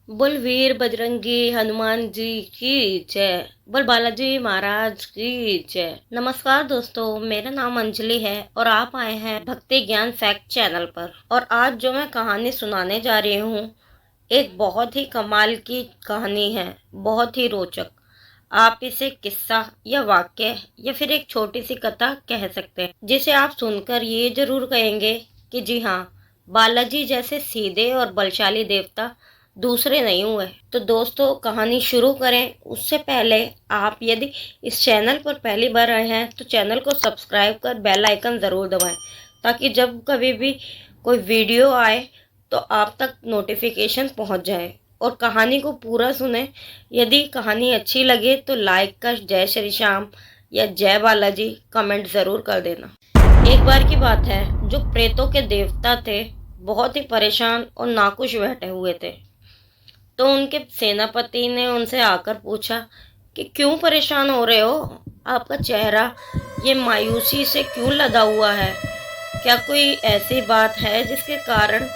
बोल वीर बजरंगी हनुमान जी की जय। बोल बालाजी महाराज की जय। नमस्कार दोस्तों, मेरा नाम अंजलि है और आप आए हैं भक्ति ज्ञान फैक्ट चैनल पर। और आज जो मैं कहानी सुनाने जा रही हूँ, एक बहुत ही कमाल की कहानी है, बहुत ही रोचक। आप इसे किस्सा या वाक्य या फिर एक छोटी सी कथा कह सकते हैं, जिसे आप सुनकर ये जरूर कहेंगे कि जी हाँ, बालाजी जैसे सीधे और बलशाली देवता दूसरे नहीं हुए। तो दोस्तों, कहानी शुरू करें उससे पहले आप यदि इस चैनल पर पहली बार आए हैं तो चैनल को सब्सक्राइब कर बेल आइकन ज़रूर दबाएं, ताकि जब कभी भी कोई वीडियो आए तो आप तक नोटिफिकेशन पहुंच जाए। और कहानी को पूरा सुने। यदि कहानी अच्छी लगे तो लाइक कर जय श्री श्याम या जय बालाजी कमेंट ज़रूर कर देना। एक बार की बात है, जो प्रेतों के देवता थे बहुत ही परेशान और नाखुश बैठे हुए थे। तो उनके सेनापति ने उनसे आकर पूछा कि क्यों परेशान हो रहे हो? आपका चेहरा ये मायूसी से क्यों लदा हुआ है? क्या कोई ऐसी बात है जिसके कारण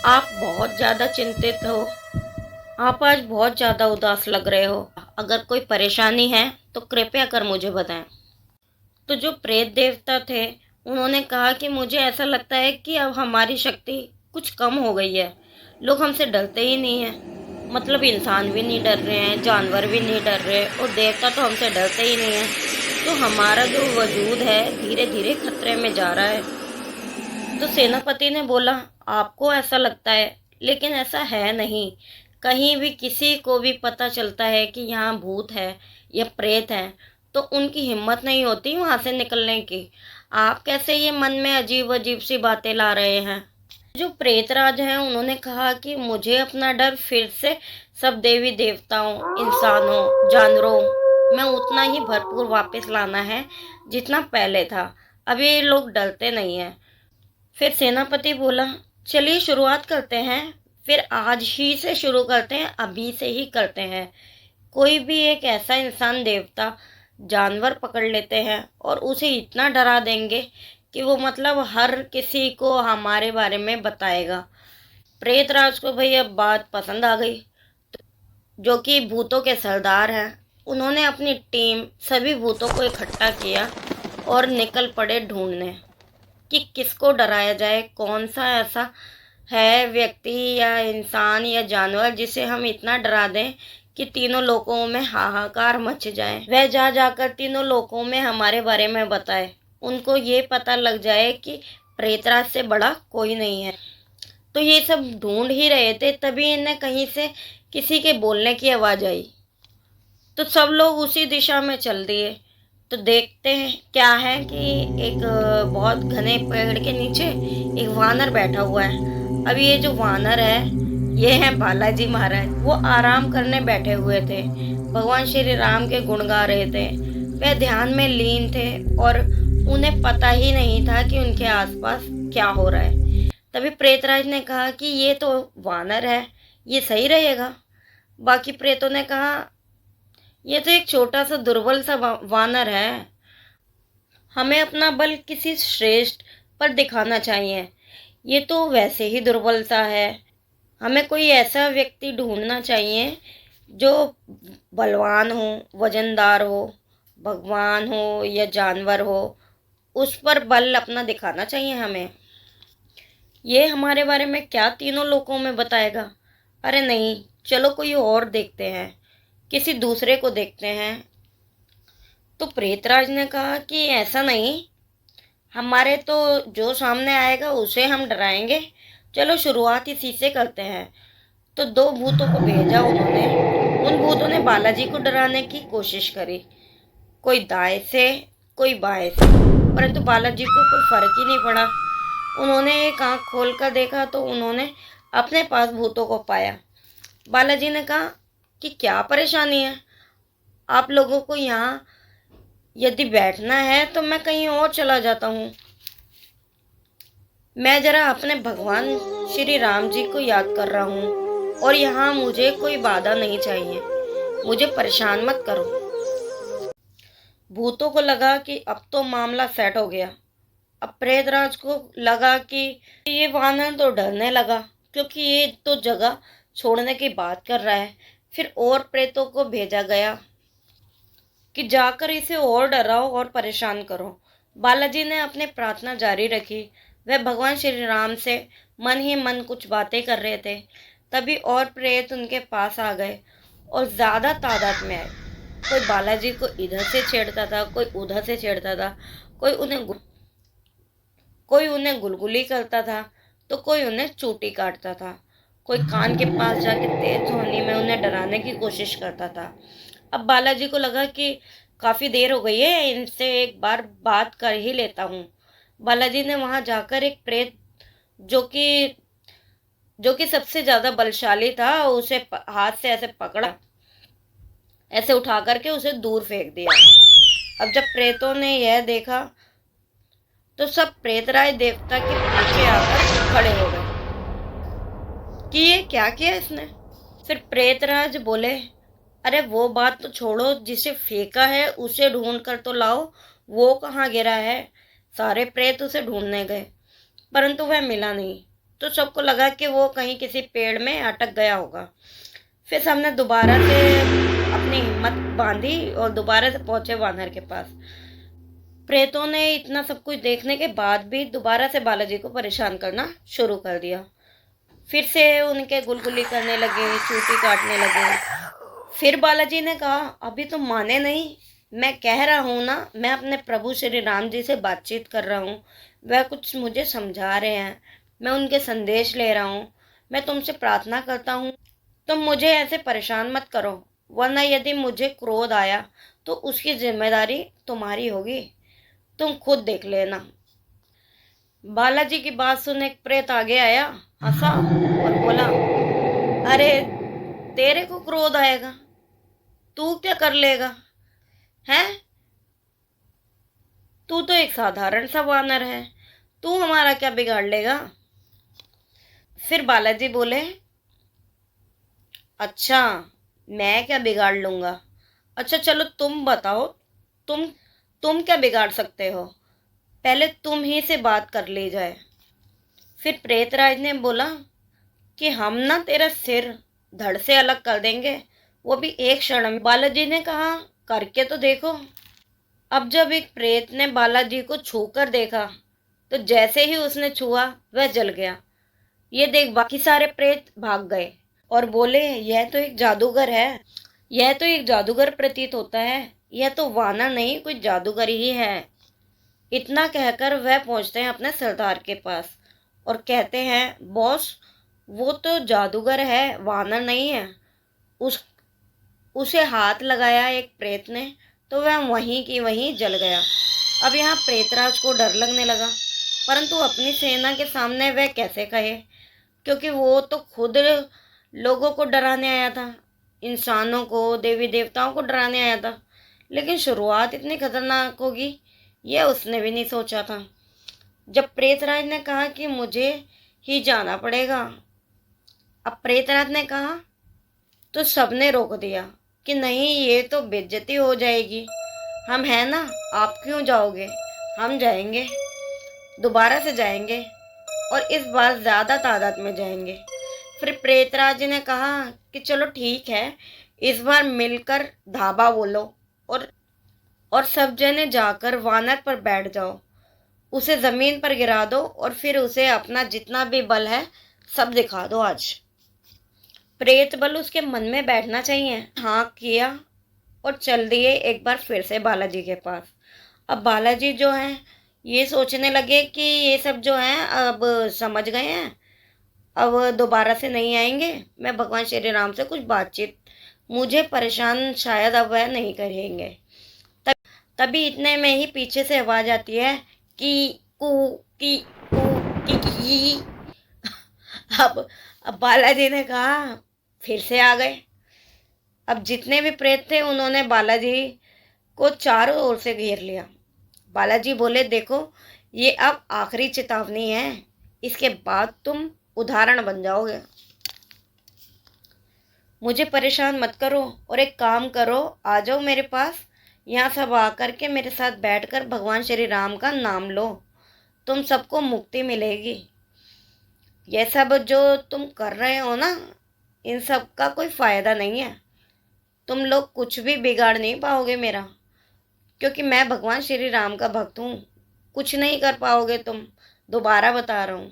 आप बहुत ज़्यादा चिंतित हो? आप आज बहुत ज़्यादा उदास लग रहे हो। अगर कोई परेशानी है तो कृपया कर मुझे बताएं। तो जो प्रेत देवता थे, उन्होंने कहा कि मुझे ऐसा लगता है कि अब हमारी शक्ति कुछ कम हो गई है। लोग हमसे डरते ही नहीं हैं। मतलब इंसान भी नहीं डर रहे हैं, जानवर भी नहीं डर रहे, और देवता तो हमसे डरते ही नहीं हैं। तो हमारा जो वजूद है धीरे धीरे खतरे में जा रहा है। तो सेनापति ने बोला, आपको ऐसा लगता है, लेकिन ऐसा है नहीं। कहीं भी किसी को भी पता चलता है कि यहाँ भूत है या प्रेत है तो उनकी हिम्मत नहीं होती वहां से निकलने की। आप कैसे ये मन में अजीब अजीब सी बातें ला रहे हैं? जो प्रेतराज हैं उन्होंने कहा कि मुझे अपना डर फिर से सब देवी देवताओं, इंसानों, जानवरों में उतना ही भरपूर वापस लाना है जितना पहले था। अब ये लोग डरते नहीं हैं। फिर सेनापति बोला, चलिए शुरुआत करते हैं। फिर आज ही से शुरू करते हैं, अभी से ही करते हैं। कोई भी एक ऐसा इंसान, देवता, जानवर पकड़ लेते हैं और उसे इतना डरा देंगे कि वो मतलब हर किसी को हमारे बारे में बताएगा। प्रेतराज को भाई अब बात पसंद आ गई, जो कि भूतों के सरदार हैं। उन्होंने अपनी टीम सभी भूतों को इकट्ठा किया और निकल पड़े ढूंढने कि किसको डराया जाए। कौन सा ऐसा है व्यक्ति या इंसान या जानवर जिसे हम इतना डरा दें कि तीनों लोकों में हाहाकार मच जाए। वह जा जाकर तीनों लोकों में हमारे बारे में बताए। उनको ये पता लग जाए कि प्रेतराज से बड़ा कोई नहीं है। तो ये सब ढूंढ ही रहे थे, तभी इन्हें कहीं से किसी के बोलने की आवाज़ आई। तो सब लोग उसी दिशा में चल दिए। तो देखते हैं क्या है कि एक बहुत घने पेड़ के नीचे एक वानर बैठा हुआ है। अब ये जो वानर है, ये है बालाजी महाराज। वो आराम करने बैठे हुए थे, भगवान श्री राम के गुण गा रहे थे। वे ध्यान में लीन थे और उन्हें पता ही नहीं था कि उनके आसपास क्या हो रहा है। तभी प्रेतराज ने कहा कि ये तो वानर है, ये सही रहेगा। बाकी प्रेतों ने कहा, ये तो एक छोटा सा दुर्बल सा वानर है। हमें अपना बल किसी श्रेष्ठ पर दिखाना चाहिए। ये तो वैसे ही दुर्बल सा है। हमें कोई ऐसा व्यक्ति ढूंढना चाहिए जो बलवान हो, वजनदार हो, भगवान हो या जानवर हो, उस पर बल अपना दिखाना चाहिए हमें। ये हमारे बारे में क्या तीनों लोकों में बताएगा? अरे नहीं, चलो कोई और देखते हैं, किसी दूसरे को देखते हैं। तो प्रेतराज ने कहा कि ऐसा नहीं, हमारे तो जो सामने आएगा उसे हम डराएंगे। चलो शुरुआत इसी से करते हैं। तो दो भूतों को भेजा उन्होंने। उन भूतों ने बालाजी को डराने की कोशिश करी, कोई दाएं से कोई बाएं से, परंतु बालाजी को कोई फर्क ही नहीं पड़ा। उन्होंने एक आंख खोलकर देखा तो उन्होंने अपने पास भूतों को पाया। बालाजी ने कहा कि क्या परेशानी है आप लोगों को? यहाँ यदि बैठना है तो मैं कहीं और चला जाता हूँ। मैं जरा अपने भगवान श्री राम जी को याद कर रहा हूँ और यहाँ मुझे कोई बाधा नहीं चाहिए। मुझे परेशान मत करो। भूतों को लगा कि अब तो मामला सेट हो गया। अब प्रेतराज को लगा कि ये वानर तो डरने लगा, क्योंकि ये तो जगह छोड़ने की बात कर रहा है। फिर और प्रेतों को भेजा गया कि जाकर इसे और डराओ और परेशान करो। बालाजी ने अपनी प्रार्थना जारी रखी। वह भगवान श्री राम से मन ही मन कुछ बातें कर रहे थे। तभी और प्रेत उनके पास आ गए और ज्यादा तादाद में आए। कोई बालाजी को इधर से छेड़ता था, कोई उधर से छेड़ता था, कोई उन्हें गुलगुली करता था, तो कोई उन्हें चूटी काटता था, कोई कान के पास जाके तेज ध्वनि में उन्हें डराने की कोशिश करता था। अब बालाजी को लगा कि काफी देर हो गई है, इनसे एक बार बात कर ही लेता हूँ। बालाजी ने वहां जाकर एक प्रेत जो कि सबसे ज्यादा बलशाली था, उसे हाथ से ऐसे पकड़ा, ऐसे उठा करके उसे दूर फेंक दिया। अब जब प्रेतों ने यह देखा तो सब प्रेतराज देवता के पीछे आकर खड़े हो गए कि ये क्या किया इसने। फिर प्रेतराज बोले, अरे वो बात तो छोड़ो, जिसे फेंका है उसे ढूंढ कर तो लाओ, वो कहाँ गिरा है। सारे प्रेत उसे ढूंढने गए परंतु वह मिला नहीं। तो सबको लगा कि वो कहीं किसी पेड़ में अटक गया होगा। फिर सबने दोबारा से अपनी हिम्मत बांधी और दोबारा से पहुंचे वानर के पास। प्रेतों ने इतना सब कुछ देखने के बाद भी दोबारा से बालाजी को परेशान करना शुरू कर दिया। फिर से उनके गुलगुली करने लगे, चूटी काटने लगे। फिर बालाजी ने कहा, अभी तो माने नहीं, मैं कह रहा हूं ना, मैं अपने प्रभु श्री राम जी से बातचीत कर रहा हूँ। वह कुछ मुझे समझा रहे हैं, मैं उनके संदेश ले रहा हूँ। मैं तुमसे प्रार्थना करता हूँ, तुम मुझे ऐसे परेशान मत करो, वरना यदि मुझे क्रोध आया तो उसकी जिम्मेदारी तुम्हारी होगी। तुम खुद देख लेना। बालाजी की बात सुन एक प्रेत आगे आया, हंसा और बोला, अरे तेरे को क्रोध आएगा, तू क्या कर लेगा, हैं? तू तो एक साधारण सा वानर है, तू हमारा क्या बिगाड़ लेगा। फिर बालाजी बोले, अच्छा मैं क्या बिगाड़ लूंगा, अच्छा चलो तुम बताओ, तुम तुम क्या बिगाड़ सकते हो, पहले तुम ही से बात कर ली जाए। फिर प्रेतराज ने बोला कि हम ना तेरा सिर धड़ से अलग कर देंगे, वो भी एक क्षण में। बालाजी ने कहा, करके तो देखो। अब जब एक प्रेत ने बालाजी को छूकर देखा तो जैसे ही उसने छुआ वह जल गया। ये देख बाकी सारे प्रेत भाग गए और बोले, यह तो एक जादूगर है, यह तो एक जादूगर प्रतीत होता है, यह तो वानर नहीं कोई जादूगर ही है। इतना कहकर वह पहुंचते हैं अपने सरदार के पास और कहते हैं, बॉस वो तो जादूगर है, वानर नहीं है। उस उसे हाथ लगाया एक प्रेत ने तो वह वहीं की वहीं जल गया। अब यहाँ प्रेतराज को डर लगने लगा, परंतु अपनी सेना के सामने वह कैसे कहे, क्योंकि वो तो खुद लोगों को डराने आया था, इंसानों को, देवी देवताओं को डराने आया था। लेकिन शुरुआत इतनी खतरनाक होगी यह उसने भी नहीं सोचा था। जब प्रेतराज ने कहा कि मुझे ही जाना पड़ेगा, अब प्रेतराज ने कहा तो सबने रोक दिया कि नहीं, ये तो बेइज्जती हो जाएगी, हम हैं ना, आप क्यों जाओगे, हम जाएंगे, दोबारा से जाएंगे और इस बार ज्यादा तादाद में जाएंगे। फिर प्रेतराज ने कहा कि चलो ठीक है, इस बार मिलकर धाबा बोलो और सब जने जाकर वानर पर बैठ जाओ, उसे जमीन पर गिरा दो और फिर उसे अपना जितना भी बल है सब दिखा दो। आज प्रेत बल उसके मन में बैठना चाहिए। हाँ किया और चल दिए एक बार फिर से बालाजी के पास। अब बालाजी जो है ये सोचने लगे कि ये सब जो है अब समझ गए हैं, अब दोबारा से नहीं आएंगे, मैं भगवान श्री राम से कुछ बातचीत, मुझे परेशान शायद अब वह नहीं करेंगे। तभी इतने में ही पीछे से आवाज आती है कि कू की कू की। अब बालाजी ने कहा फिर से आ गए। अब जितने भी प्रेत थे उन्होंने बालाजी को चारों ओर से घेर लिया। बालाजी बोले, देखो ये अब आखिरी चेतावनी है, इसके बाद तुम उदाहरण बन जाओगे, मुझे परेशान मत करो और एक काम करो, आ जाओ मेरे पास, यहाँ सब आकर के मेरे साथ बैठकर भगवान श्री राम का नाम लो, तुम सबको मुक्ति मिलेगी। यह सब जो तुम कर रहे हो ना, इन सब का कोई फ़ायदा नहीं है। तुम लोग कुछ भी बिगाड़ नहीं पाओगे मेरा, क्योंकि मैं भगवान श्री राम का भक्त हूँ। कुछ नहीं कर पाओगे तुम, दोबारा बता रहा हूँ।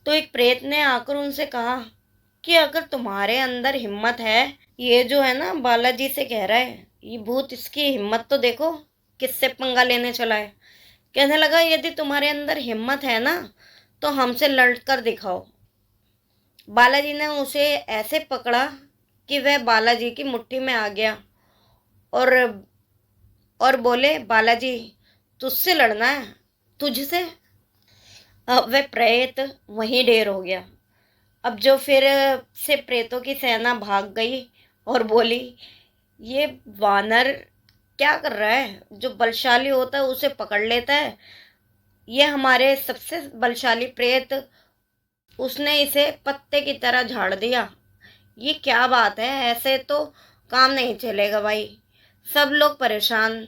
तो एक प्रेत ने आकर उनसे कहा कि अगर तुम्हारे अंदर हिम्मत है, ये जो है ना बालाजी से कह रहा है, ये भूत, इसकी हिम्मत तो देखो, किससे पंगा लेने चला है। कहने लगा, यदि तुम्हारे अंदर हिम्मत है ना, तो हमसे लड़ कर दिखाओ। बालाजी ने उसे ऐसे पकड़ा कि वह बालाजी की मुट्ठी में आ गया और बोले, बालाजी, तुझसे लड़ना है, तुझसे। अब वह प्रेत वहीं ढेर हो गया। अब जो फिर से प्रेतों की सेना भाग गई और बोली, ये वानर क्या कर रहा है, जो बलशाली होता है उसे पकड़ लेता है, ये हमारे सबसे बलशाली प्रेत, उसने इसे पत्ते की तरह झाड़ दिया। ये क्या बात है, ऐसे तो काम नहीं चलेगा भाई। सब लोग परेशान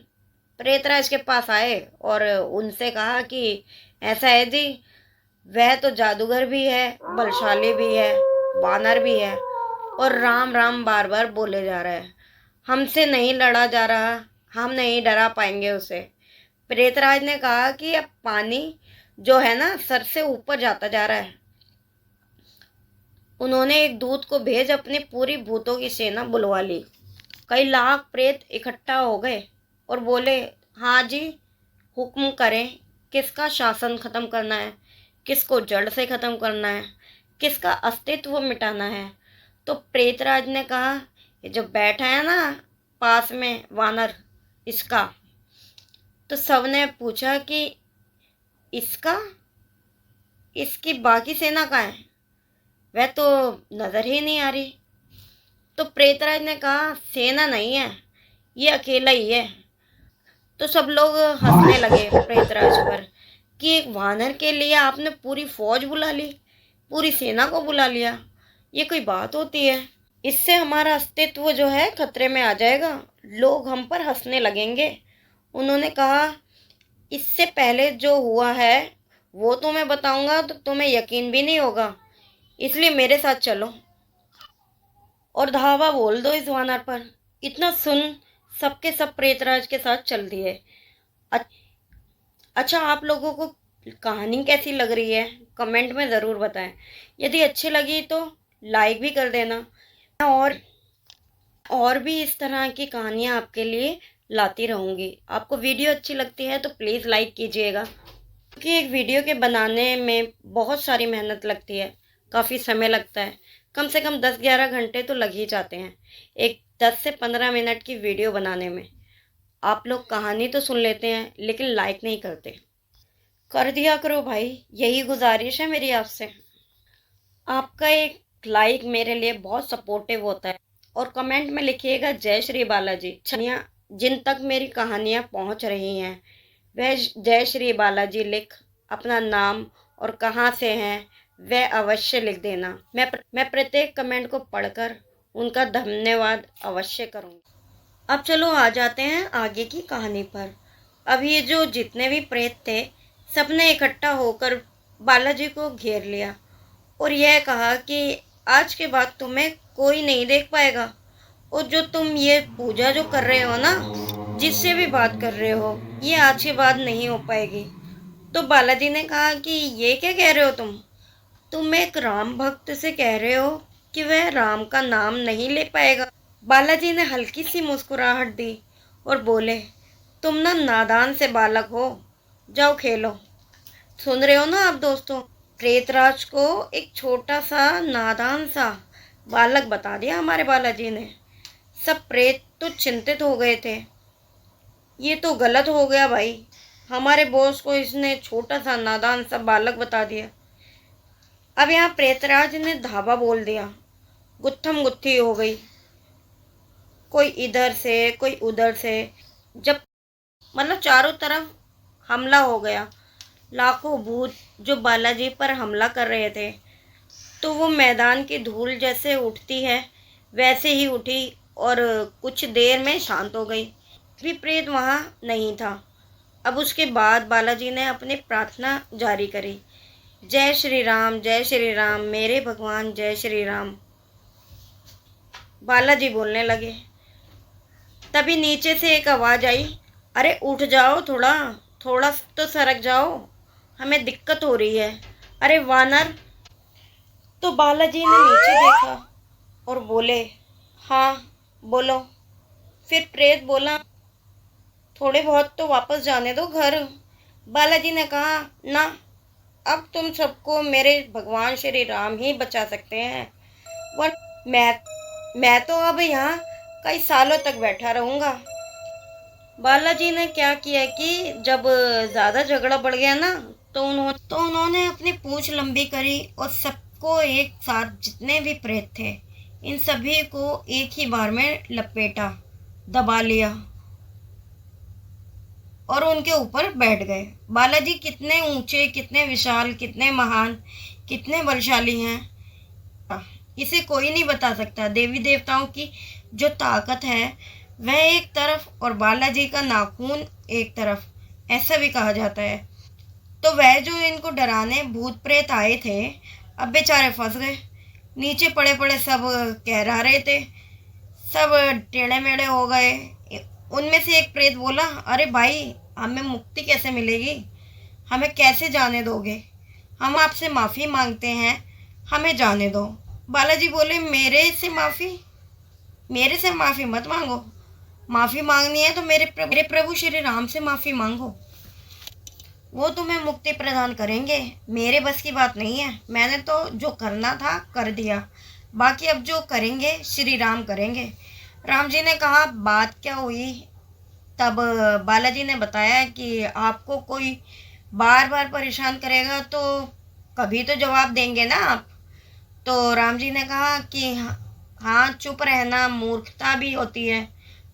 प्रेतराज के पास आए और उनसे कहा कि ऐसा है जी, वह तो जादूगर भी है, बलशाली भी है, वानर भी है, और राम राम बार बार बोले जा रहा है। हमसे नहीं लड़ा जा रहा, हम नहीं डरा पाएंगे उसे। प्रेतराज ने कहा कि अब पानी जो है ना सर से ऊपर जाता जा रहा है। उन्होंने एक दूत को भेज अपनी पूरी भूतों की सेना बुलवा ली। कई लाख प्रेत इकट्ठा हो गए और बोले, हाँ जी, हुक्म करें, किसका शासन खत्म करना है, किसको जड़ से खत्म करना है, किसका अस्तित्व मिटाना है। तो प्रेतराज ने कहा, ये जो बैठा है ना पास में वानर, इसका। तो सबने पूछा कि इसका, इसकी बाकी सेना कहाँ है, वह तो नजर ही नहीं आ रही। तो प्रेतराज ने कहा, सेना नहीं है, ये अकेला ही है। तो सब लोग हंसने लगे प्रेतराज पर कि एक वानर के लिए आपने पूरी फौज बुला ली, पूरी सेना को बुला लिया, ये कोई बात होती है। इससे हमारा अस्तित्व जो है खतरे में आ जाएगा, लोग हम पर हंसने लगेंगे। उन्होंने कहा, इससे पहले जो हुआ है वो तो मैं बताऊंगा तो तुम्हें यकीन भी नहीं होगा, इसलिए मेरे साथ चलो और धावा बोल दो इस वानर पर। इतना सुन सबके सब प्रेतराज के साथ चल दिए। अच्छा, आप लोगों को कहानी कैसी लग रही है कमेंट में ज़रूर बताएं। यदि अच्छी लगी तो लाइक भी कर देना। और भी इस तरह की कहानियाँ आपके लिए लाती रहूँगी। आपको वीडियो अच्छी लगती है तो प्लीज़ लाइक कीजिएगा, क्योंकि एक वीडियो के बनाने में बहुत सारी मेहनत लगती है, काफ़ी समय लगता है, कम से कम 10-11 घंटे तो लग ही जाते हैं एक 10 से 15 मिनट की वीडियो बनाने में। आप लोग कहानी तो सुन लेते हैं लेकिन लाइक नहीं करते, कर दिया करो भाई, यही गुजारिश है मेरी आपसे। आपका एक लाइक मेरे लिए बहुत सपोर्टिव होता है। और कमेंट में लिखिएगा, जय श्री बालाजी। जिन तक मेरी कहानियाँ पहुँच रही हैं वह जय श्री बालाजी लिख अपना नाम और कहाँ से हैं वह अवश्य लिख देना। मैं प्रत्येक कमेंट को पढ़कर उनका धन्यवाद अवश्य करूँगी। अब चलो आ जाते हैं आगे की कहानी पर। अब ये जो जितने भी प्रेत थे सबने इकट्ठा होकर बालाजी को घेर लिया और यह कहा कि आज के बाद तुम्हें कोई नहीं देख पाएगा, और जो तुम ये पूजा जो कर रहे हो ना, जिससे भी बात कर रहे हो, ये आज के बाद नहीं हो पाएगी। तो बालाजी ने कहा कि ये क्या कह रहे हो तुम एक राम भक्त से कह रहे हो कि वह राम का नाम नहीं ले पाएगा। बालाजी ने हल्की सी मुस्कुराहट दी और बोले, तुम ना नादान से बालक हो, जाओ खेलो। सुन रहे हो ना आप दोस्तों, प्रेतराज को एक छोटा सा नादान सा बालक बता दिया हमारे बालाजी ने। सब प्रेत तो चिंतित हो गए थे, ये तो गलत हो गया भाई, हमारे बॉस को इसने छोटा सा नादान सा बालक बता दिया। अब यहाँ प्रेतराज ने धावा बोल दिया, गुत्थम गुत्थी हो गई, कोई इधर से कोई उधर से, जब मतलब चारों तरफ हमला हो गया। लाखों भूत जो बालाजी पर हमला कर रहे थे, तो वो मैदान की धूल जैसे उठती है वैसे ही उठी और कुछ देर में शांत हो गई। भी प्रेत वहाँ नहीं था। अब उसके बाद बालाजी ने अपनी प्रार्थना जारी करी जय श्री राम मेरे भगवान जय श्री राम। बालाजी बोलने लगे। तभी नीचे से एक आवाज़ आई, अरे उठ जाओ, थोड़ा थोड़ा तो सरक जाओ, हमें दिक्कत हो रही है। अरे वानर। तो बालाजी ने नीचे देखा और बोले, हाँ बोलो। फिर प्रेत बोला, थोड़े बहुत तो वापस जाने दो घर। बालाजी ने कहा, ना, अब तुम सबको मेरे भगवान श्री राम ही बचा सकते हैं, वर मैं तो अब यहाँ कई सालों तक बैठा रहूँगा। बालाजी ने क्या किया कि जब ज़्यादा झगड़ा बढ़ गया ना, तो उन्होंने अपनी पूंछ लंबी करी और सबको एक साथ, जितने भी प्रेत थे, इन सभी को एक ही बार में लपेटा, दबा लिया और उनके ऊपर बैठ गए। बालाजी कितने ऊंचे, कितने विशाल, कितने महान, कितने बलशाली हैं, इसे कोई नहीं बता सकता। देवी देवताओं की जो ताकत है वह एक तरफ और बालाजी का नाखून एक तरफ, ऐसा भी कहा जाता है। तो वह जो इनको डराने भूत प्रेत आए थे, अब बेचारे फंस गए। नीचे पड़े पड़े सब कह रहे थे, सब टेढ़े मेढ़े हो गए। उनमें से एक प्रेत बोला, अरे भाई, हमें मुक्ति कैसे मिलेगी, हमें कैसे जाने दोगे, हम आपसे माफ़ी मांगते हैं, हमें जाने दो। बालाजी बोले, मेरे से माफ़ी मत मांगो, माफ़ी मांगनी है तो मेरे प्रभु श्री राम से माफ़ी मांगो, वो तुम्हें मुक्ति प्रदान करेंगे। मेरे बस की बात नहीं है, मैंने तो जो करना था कर दिया, बाकी अब जो करेंगे श्री राम करेंगे। राम जी ने कहा, बात क्या हुई? तब बालाजी ने बताया कि आपको कोई बार बार परेशान करेगा तो कभी तो जवाब देंगे ना आप। तो राम जी ने कहा कि हाँ, चुप रहना मूर्खता भी होती है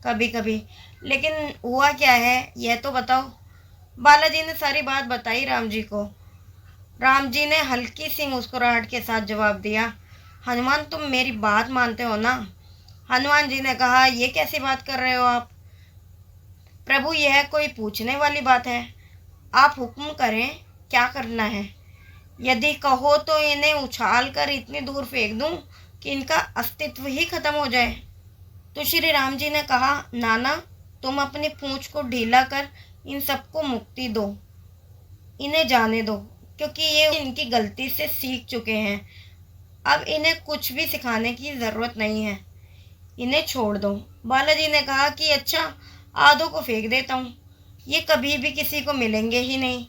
कभी कभी, लेकिन हुआ क्या है यह तो बताओ। बालाजी ने सारी बात बताई राम जी को। राम जी ने हल्की सी मुस्कुराहट के साथ जवाब दिया, हनुमान, तुम मेरी बात मानते हो ना? हनुमान जी ने कहा, ये कैसी बात कर रहे हो आप प्रभु, यह कोई पूछने वाली बात है, आप हुक्म करें, क्या करना है? यदि कहो तो इन्हें उछाल कर इतनी दूर फेंक दूं कि इनका अस्तित्व ही खत्म हो जाए। तो श्री राम जी ने कहा, नाना, तुम अपनी पूंछ को ढीला कर इन सबको मुक्ति दो, इन्हें जाने दो, क्योंकि ये इनकी गलती से सीख चुके हैं, अब इन्हें कुछ भी सिखाने की ज़रूरत नहीं है, इन्हें छोड़ दो। बालाजी ने कहा कि अच्छा, आधों को फेंक देता हूँ, ये कभी भी किसी को मिलेंगे ही नहीं।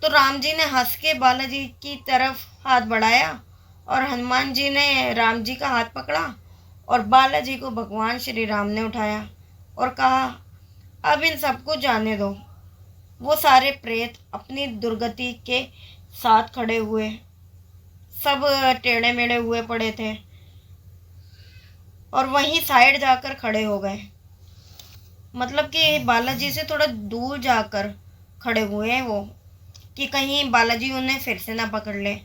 तो राम जी ने हंस के बालाजी की तरफ हाथ बढ़ाया और हनुमान जी ने राम जी का हाथ पकड़ा और बालाजी को भगवान श्री राम ने उठाया और कहा, अब इन सबको जाने दो। वो सारे प्रेत अपनी दुर्गति के साथ खड़े हुए, सब टेढ़े मेढ़े हुए पड़े थे और वहीं साइड जाकर खड़े हो गए, मतलब कि बालाजी से थोड़ा दूर जाकर खड़े हुए हैं वो, कि कहीं बालाजी उन्हें फिर से ना पकड़ ले।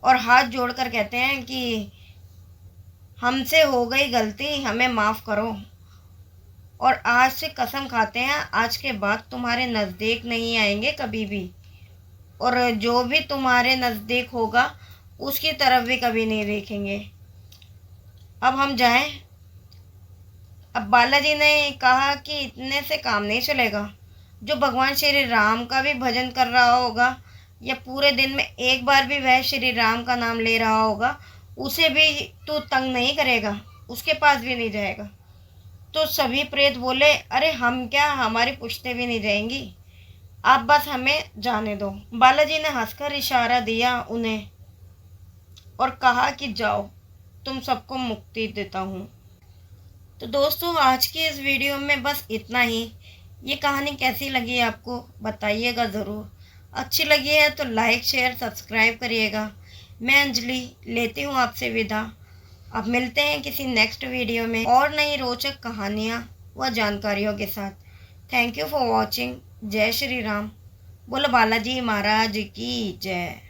और हाथ जोड़कर कहते हैं कि हमसे हो गई गलती, हमें माफ़ करो, और आज से कसम खाते हैं आज के बाद तुम्हारे नज़दीक नहीं आएंगे कभी भी, और जो भी तुम्हारे नज़दीक होगा उसकी तरफ भी कभी नहीं देखेंगे। अब हम जाएं। अब बालाजी ने कहा कि इतने से काम नहीं चलेगा, जो भगवान श्री राम का भी भजन कर रहा होगा या पूरे दिन में एक बार भी वह श्री राम का नाम ले रहा होगा, उसे भी तू तंग नहीं करेगा, उसके पास भी नहीं जाएगा। तो सभी प्रेत बोले, अरे हम क्या, हमारी पुश्तें भी नहीं जाएंगी, आप बस हमें जाने दो। बालाजी ने हंसकर इशारा दिया उन्हें और कहा कि जाओ, तुम सबको मुक्ति देता हूँ। तो दोस्तों, आज की इस वीडियो में बस इतना ही। ये कहानी कैसी लगी आपको बताइएगा ज़रूर। अच्छी लगी है तो लाइक, शेयर, सब्सक्राइब करिएगा। मैं अंजलि लेती हूँ आपसे विदा। अब मिलते हैं किसी नेक्स्ट वीडियो में और नई रोचक कहानियाँ व जानकारियों के साथ। Thank you for watching. जय श्री राम। बोलो बालाजी महाराज की जय।